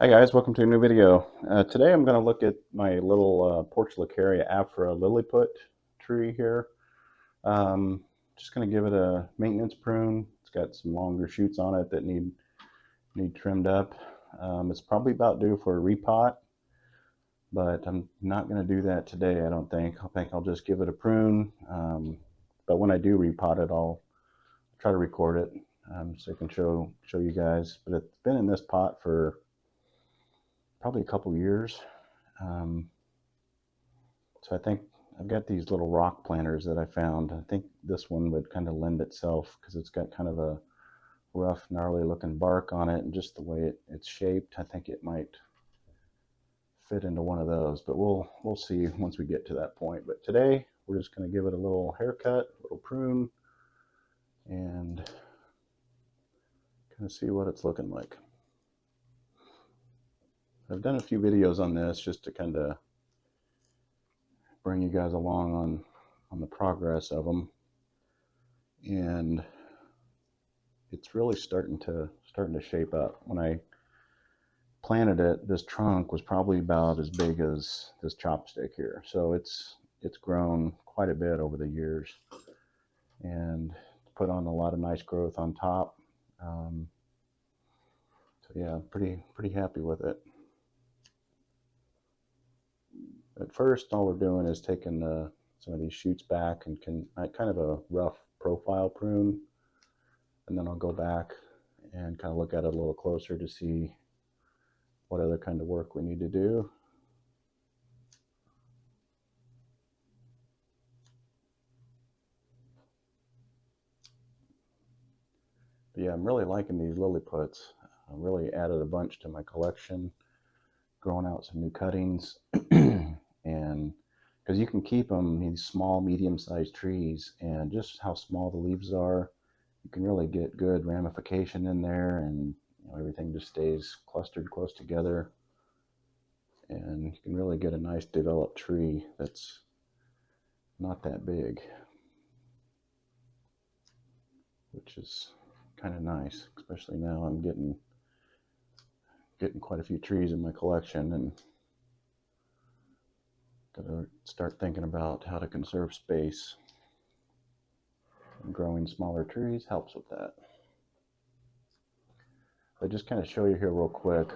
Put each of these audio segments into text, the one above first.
Hi guys, welcome to a new video. Today I'm going to look at my little portulacaria afra lilliput tree here. Just going to give it a maintenance prune. It's got some longer shoots on it that need trimmed up. It's probably about due for a repot, but I'm not going to do that today. I don't think. I think I'll just give it a prune. But when I do repot it, I'll try to record it so I can show you guys. But it's been in this pot for probably a couple years. So I think I've got these little rock planters that I found. I think this one would kind of lend itself because it's got kind of a rough, gnarly looking bark on it, and just the way it's shaped, I think it might fit into one of those. But we'll see once we get to that point. But today we're just going to give it a little haircut, a little prune, and kind of see what it's looking like. I've done a few videos on this just to kind of bring you guys along on the progress of them, and it's really starting to shape up. When I planted it, this trunk was probably about as big as this chopstick here, so it's grown quite a bit over the years and put on a lot of nice growth on top. So yeah, pretty happy with it. At first, all we're doing is taking some of these shoots back and kind of a rough profile prune, and then I'll go back and kind of look at it a little closer to see what other kind of work we need to do. But yeah, I'm really liking these lilliputs. I really added a bunch to my collection, growing out some new cuttings, and because you can keep them, these small, medium-sized trees, and just how small the leaves are, you can really get good ramification in there, and everything just stays clustered close together, and you can really get a nice developed tree that's not that big, which is kind of nice, especially now I'm getting quite a few trees in my collection, and gotta start thinking about how to conserve space. And growing smaller trees helps with that. I'll just kind of show you here real quick.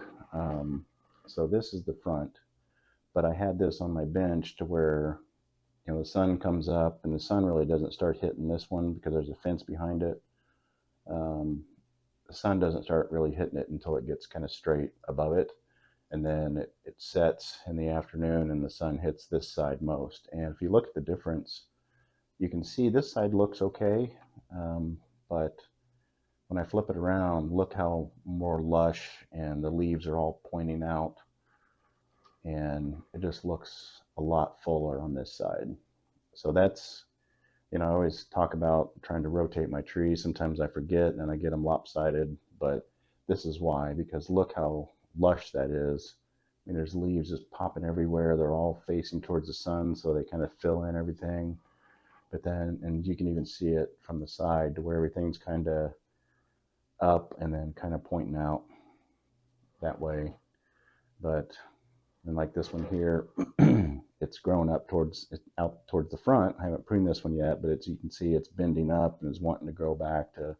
So this is the front, but I had this on my bench to where the sun comes up, and the sun really doesn't start hitting this one because there's a fence behind it. The sun doesn't start really hitting it until it gets kind of straight above it, and then it sets in the afternoon and the sun hits this side most. And if you look at the difference, you can see this side looks okay, but when I flip it around, look how more lush, and the leaves are all pointing out, and it just looks a lot fuller on this side. So that's, I always talk about trying to rotate my trees. Sometimes I forget and I get them lopsided, but this is why, because look how lush that is. I mean, there's leaves just popping everywhere. They're all facing towards the sun, so they kind of fill in everything. But then, and you can even see it from the side to where everything's kind of up and then kind of pointing out that way. But and like this one here, it's grown up out towards the front. I haven't pruned this one yet, but you can see it's bending up and is wanting to grow back to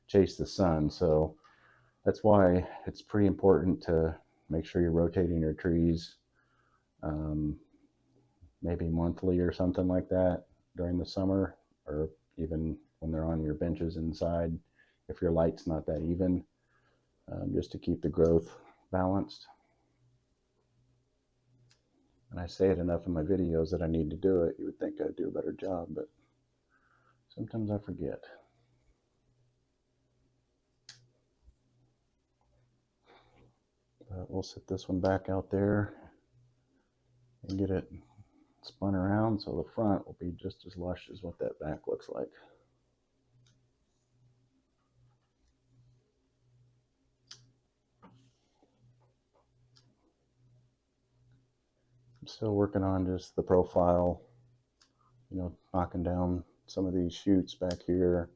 chase the sun. So that's why it's pretty important to make sure you're rotating your trees, maybe monthly or something like that during the summer, or even when they're on your benches inside, if your light's not that even, just to keep the growth balanced. And I say it enough in my videos that I need to do it. You would think I'd do a better job, but sometimes I forget. But we'll set this one back out there and get it spun around so the front will be just as lush as what that back looks like. I'm still working on just the profile, knocking down some of these shoots back here,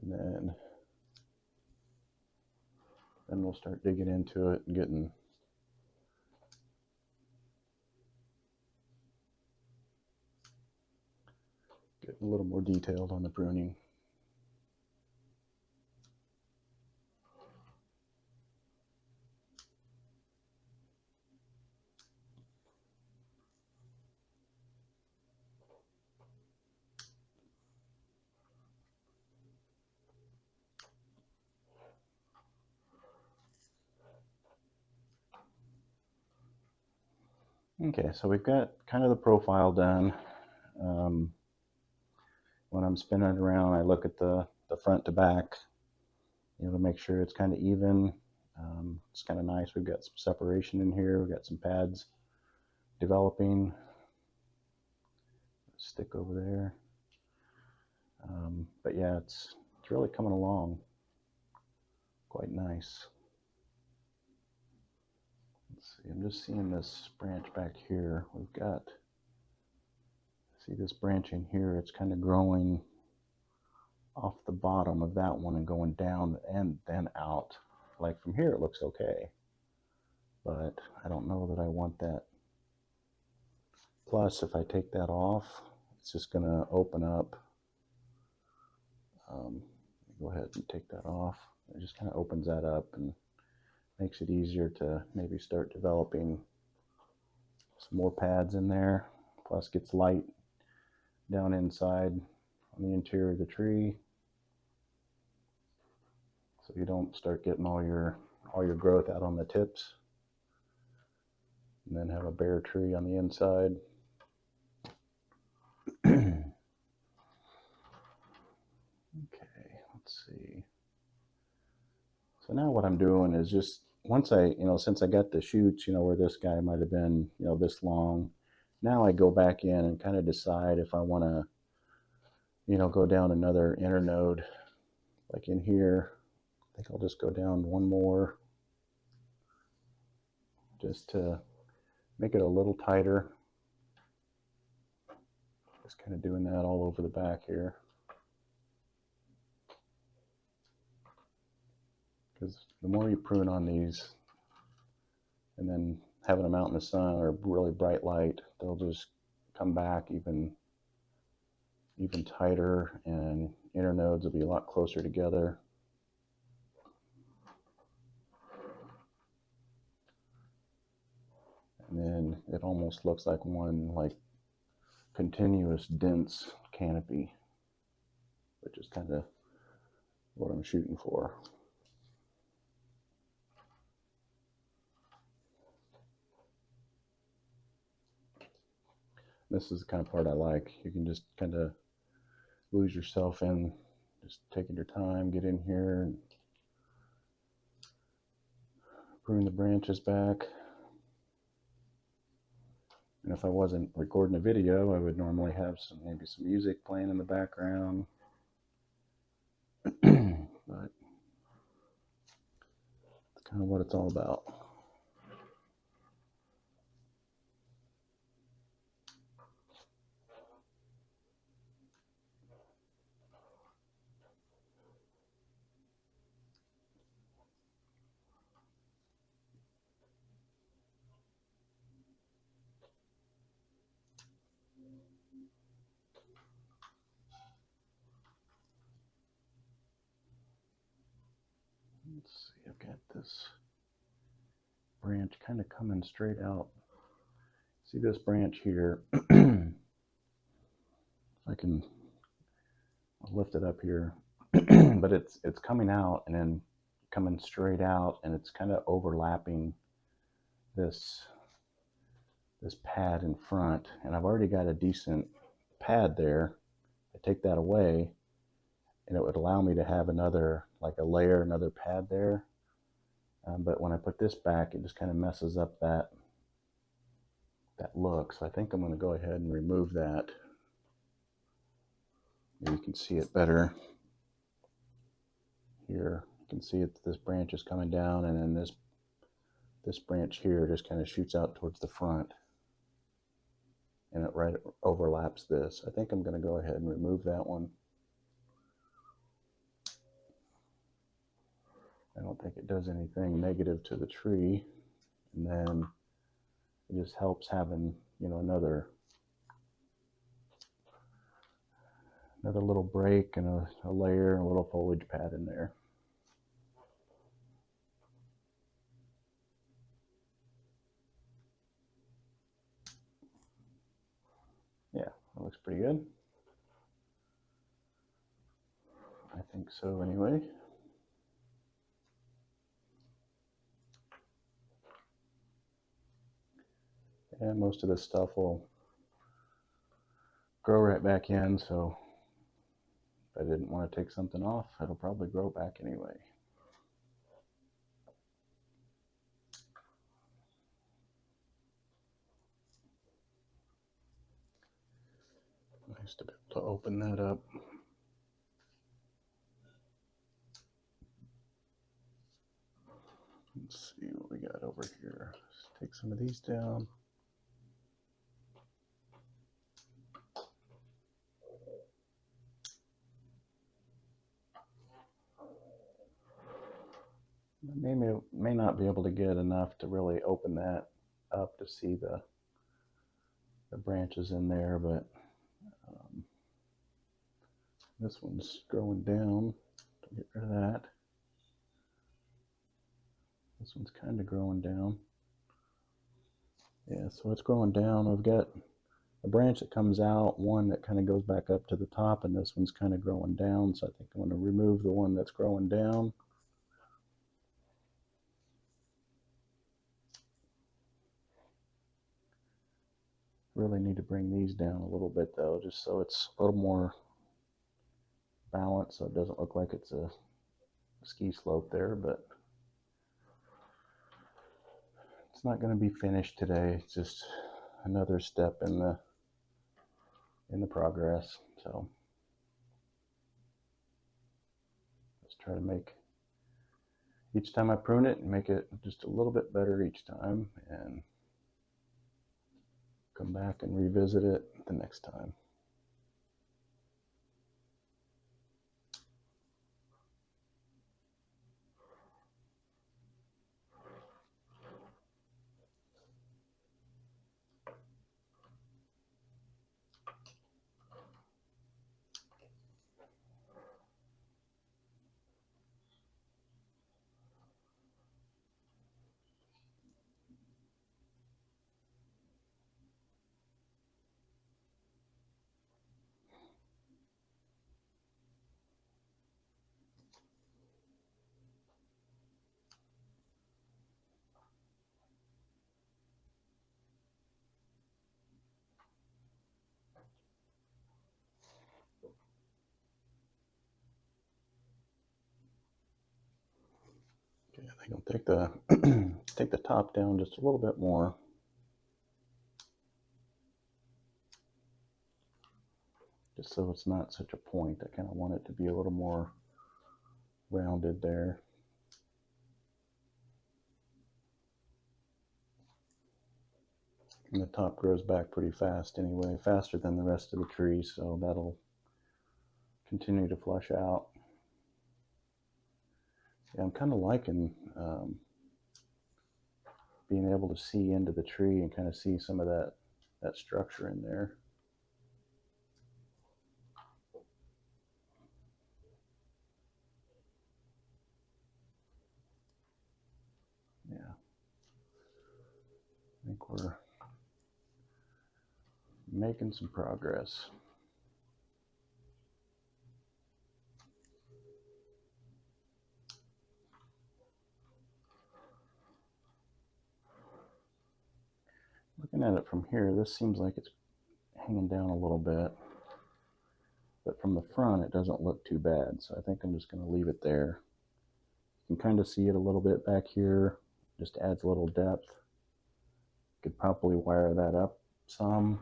and then Then we'll start digging into it and getting a little more detailed on the pruning. Okay, so we've got kind of the profile done. When I'm spinning it around, I look at the front to back, to make sure it's kind of even. It's kind of nice. We've got some separation in here. We've got some pads developing. Stick over there. But yeah, it's really coming along quite nice. Let's see, I'm just seeing this branch back here. We've got, see this branch in here, it's kind of growing off the bottom of that one and going down and then out. Like from here it looks okay, but I don't know that I want that. Plus, if I take that off, it's just going to open up. Go ahead and take that off. It just kind of opens that up and makes it easier to maybe start developing some more pads in there. Plus gets light down inside on the interior of the tree, so you don't start getting all your growth out on the tips and then have a bare tree on the inside. Okay, let's see. So now what I'm doing is just, once I, since I got the shoots, where this guy might have been, this long, now I go back in and kind of decide if I want to, go down another internode. Like in here, I think I'll just go down one more just to make it a little tighter. Just kind of doing that all over the back here. Because the more you prune on these and then having them out in the sun or really bright light, they'll just come back even tighter, and internodes will be a lot closer together. And then it almost looks like one continuous dense canopy, which is kind of what I'm shooting for. This is the kind of part I like. You can just kind of lose yourself in just taking your time, get in here and prune the branches back. And if I wasn't recording a video, I would normally have maybe some music playing in the background. But it's kind of what it's all about. Let's see, I've got this branch kind of coming straight out. See this branch here? I can lift it up here, but it's coming out and then coming straight out, and it's kind of overlapping this pad in front, and I've already got a decent pad there. I take that away and it would allow me to have another, like a layer, another pad there. But when I put this back, it just kind of messes up that look. So I think I'm going to go ahead and remove that. Maybe you can see it better here. You can see this branch is coming down, and then this branch here just kind of shoots out towards the front, and it right overlaps this. I think I'm going to go ahead and remove that one. I don't think it does anything negative to the tree. And then it just helps having, you know, another little break and a layer and a little foliage pad in there. Yeah, that looks pretty good. I think so anyway. And most of this stuff will grow right back in, so if I didn't want to take something off, it'll probably grow back anyway. Nice to be able to open that up. Let's see what we got over here. Let's take some of these down. May not be able to get enough to really open that up to see the branches in there, but this one's growing down. Get rid of that. This one's kind of growing down. Yeah, so it's growing down. We've got a branch that comes out, one that kind of goes back up to the top, and this one's kind of growing down. So I think I'm going to remove the one that's growing down. Really need to bring these down a little bit though, just so it's a little more balanced, so it doesn't look like it's a ski slope there, but it's not going to be finished today. It's just another step in the progress. So let's try to make each time I prune it, make it just a little bit better each time, and come back and revisit it the next time. Okay, I think I'll take the take the top down just a little bit more. Just so it's not such a point. I kind of want it to be a little more rounded there. And the top grows back pretty fast anyway, faster than the rest of the tree, so that'll continue to flush out. Yeah, I'm kind of liking being able to see into the tree and kind of see some of that structure in there. Yeah, I think we're making some progress. Looking at it from here, this seems like it's hanging down a little bit, but from the front it doesn't look too bad, so I think I'm just going to leave it there. You can kind of see it a little bit back here, just adds a little depth. Could probably wire that up some.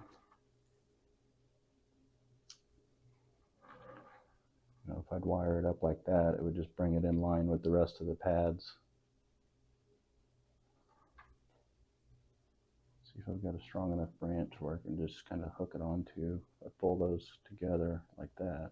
You know, if I'd wire it up like that, it would just bring it in line with the rest of the pads. See if I've got a strong enough branch where I can just kind of hook it onto. I pull those together like that.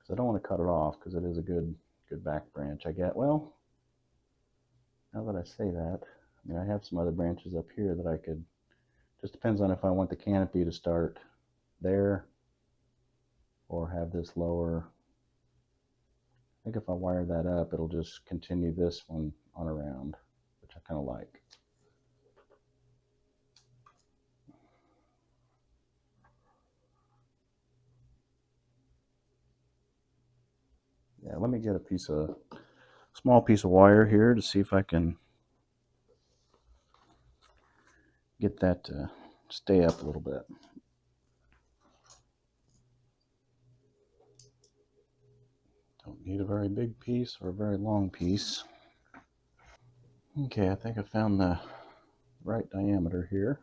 because I don't want to cut it off because it is a good back branch. I get, well, now that I say that, I mean, I have some other branches up here that I could, just depends on if I want the canopy to start there or have this lower. I think if I wire that up, it'll just continue this one on around, which I kind of like. Yeah, let me get a small piece of wire here to see if I can get that to stay up a little bit. Don't need a very big piece or a very long piece. Okay, I think I found the right diameter here.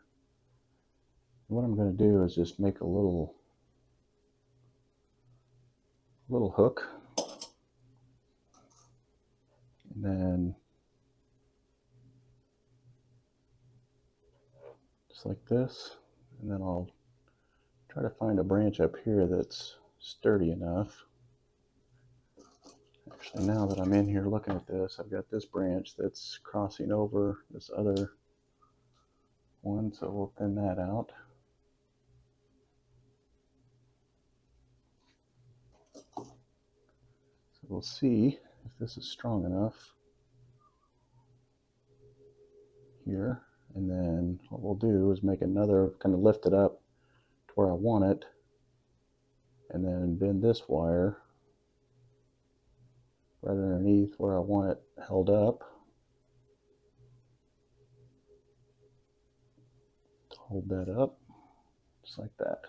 What I'm going to do is just make a little hook, and then just like this, and then I'll try to find a branch up here that's sturdy enough. Actually, now that I'm in here looking at this, I've got this branch that's crossing over this other one, so we'll thin that out. So we'll see if this is strong enough here, and then what we'll do is make another, kind of lift it up to where I want it, and then bend this wire right underneath where I want it held up to hold that up, just like that.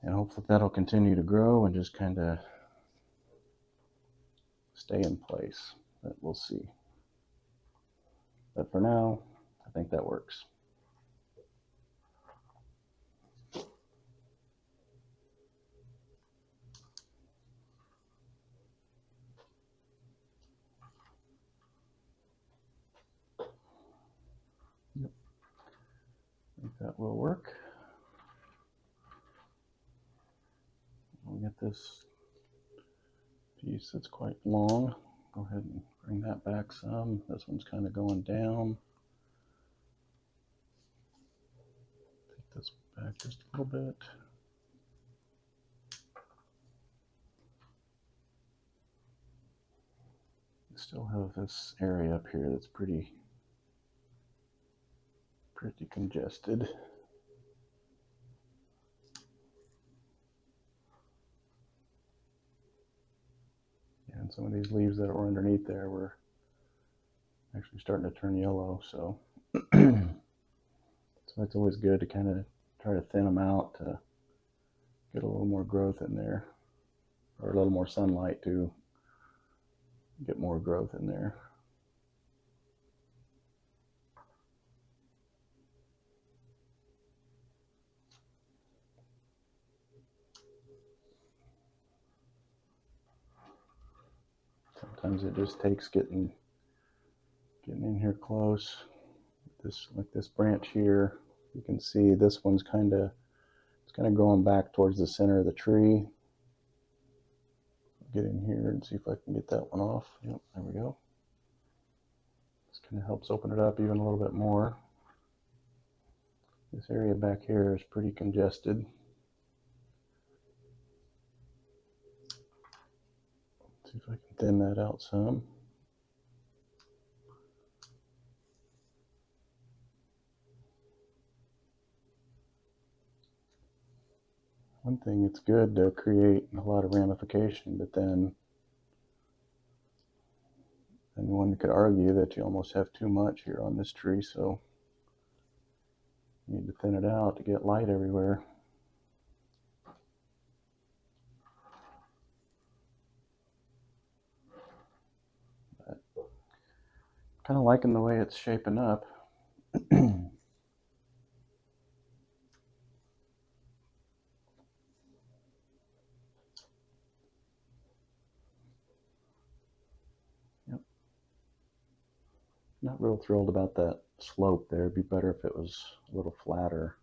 And hopefully that'll continue to grow and just kind of stay in place, but we'll see. But for now, I think that works. Yep, I think that will work. We'll get this piece that's quite long. Go ahead and bring that back some. This one's kind of going down. Take this back just a little bit. We still have this area up here that's pretty congested. And some of these leaves that were underneath there were actually starting to turn yellow, so so it's always good to kind of try to thin them out to get a little more growth in there, or a little more sunlight to get more growth in there. Sometimes it just takes getting in here close. Like this branch here, you can see this one's kind of growing back towards the center of the tree. Get in here and see if I can get that one off. Yep, there we go. This kind of helps open it up even a little bit more. This area back here is pretty congested. See if I can thin that out some. One thing, it's good to create a lot of ramification, but then one could argue that you almost have too much here on this tree, so you need to thin it out to get light everywhere. But kind of liking the way it's shaping up. Yep. Not real thrilled about that slope there. It'd be better if it was a little flatter.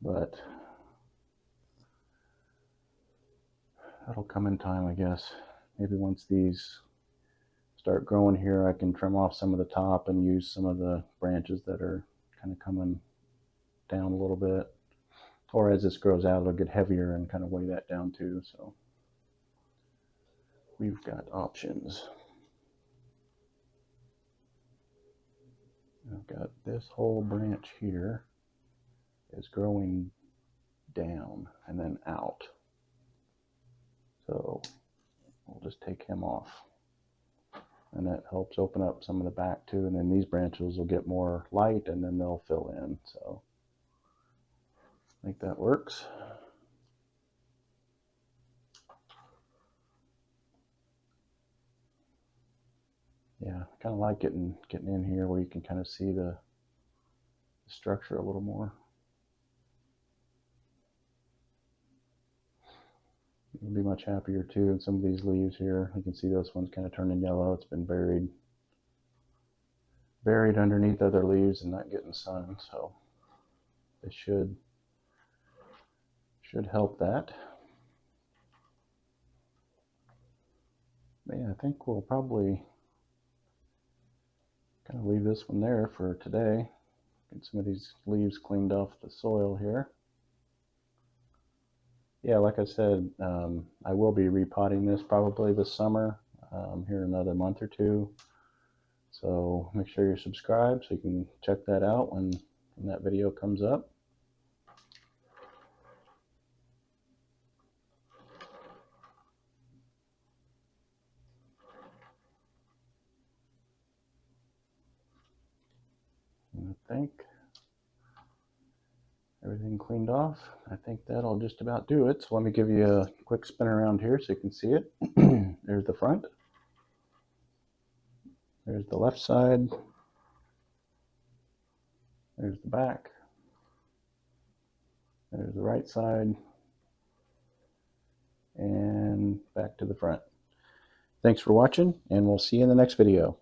But That'll come in time, I guess. Maybe once these start growing here, I can trim off some of the top and use some of the branches that are kind of coming down a little bit. Or as this grows out, it'll get heavier and kind of weigh that down too. So we've got options. I've got this whole branch here is growing down and then out. So we'll just take him off. And that helps open up some of the back too. And then these branches will get more light and then they'll fill in. So I think that works. Yeah, I kind of like getting in here where you can kind of see the structure a little more. You'll be much happier too. And some of these leaves here, you can see this one's kind of turning yellow. It's been buried underneath other leaves and not getting sun. So it should help that. But yeah, I think we'll probably kind of leave this one there for today. Get some of these leaves cleaned off the soil here. Yeah, like I said, I will be repotting this probably this summer, here in another month or two. So make sure you're subscribed so you can check that out when that video comes up. And I think everything cleaned off. I think that'll just about do it. So let me give you a quick spin around here so you can see it. There's the front. There's the left side. There's the back. There's the right side. And back to the front. Thanks for watching, and we'll see you in the next video.